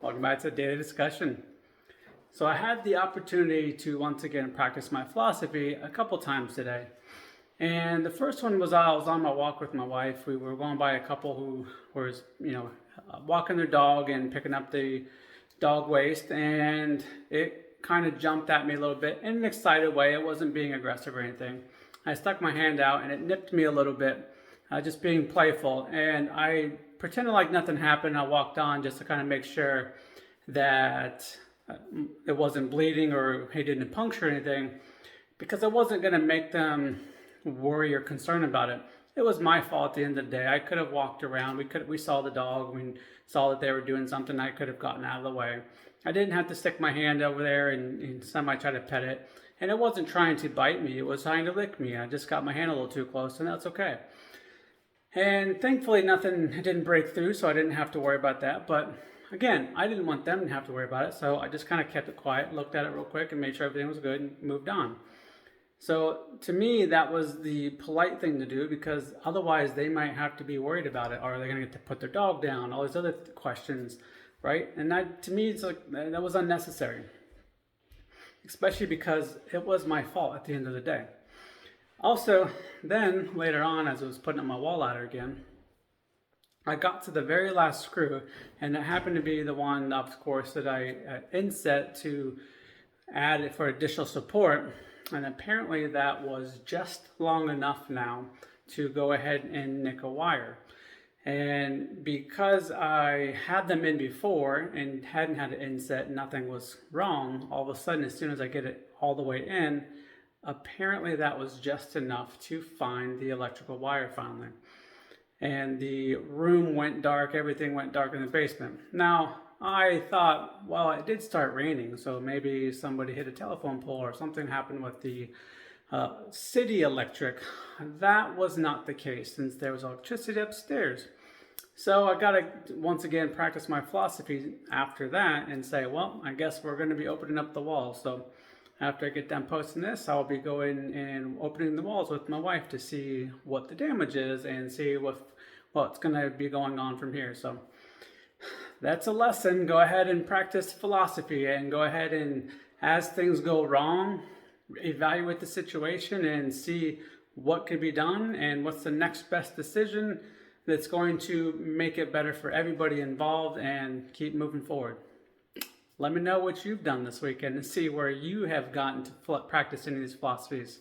Welcome back to Daily Discussion. So I had the opportunity to once again practice my philosophy a couple times today. And the first one was I was on my walk with my wife. We were going by a couple who was, walking their dog and picking up the dog waste, and it kind of jumped at me a little bit in an excited way. It wasn't being aggressive or anything. I stuck my hand out and it nipped me a little bit, just being playful. And I pretended like nothing happened. I walked on just to kind of make sure that it wasn't bleeding or he didn't puncture anything, because I wasn't going to make them worry or concern about it. It was my fault at the end of the day. I could have walked around. We saw the dog. We saw that they were doing something. I could have gotten out of the way. I didn't have to stick my hand over there and semi try to pet it. And it wasn't trying to bite me. It was trying to lick me. I just got my hand a little too close, and that's okay. And thankfully nothing didn't break through, so I didn't have to worry about that. But again, I didn't want them to have to worry about it, so I just kind of kept it quiet, looked at it real quick and made sure everything was good and moved on. So to me, that was the polite thing to do, because otherwise they might have to be worried about it. Are they going to get to put their dog down? All these other questions, right? And that, to me, it's like that was unnecessary, especially because it was my fault at the end of the day. Also, then later on, as I was putting up my wall ladder again, I got to the very last screw, and it happened to be the one, of course, that I inset to add it for additional support. And apparently that was just long enough now to go ahead and nick a wire. And because I had them in before and hadn't had it inset, nothing was wrong. All of a sudden, as soon as I get it all the way in, apparently that was just enough to find the electrical wire finally. And the room went dark, everything went dark in the basement. Now, I thought, well, it did start raining, so maybe somebody hit a telephone pole or something happened with the city electric. That was not the case, since there was electricity upstairs. So I got to once again practice my philosophy after that and say, well, I guess we're going to be opening up the walls. So after I get done posting this, I'll be going and opening the walls with my wife to see what the damage is and see what's going to be going on from here. So that's a lesson. Go ahead and practice philosophy, and go ahead and, as things go wrong, evaluate the situation and see what can be done and what's the next best decision that's going to make it better for everybody involved, and keep moving forward. Let me know what you've done this weekend and see where you have gotten to practice any of these philosophies.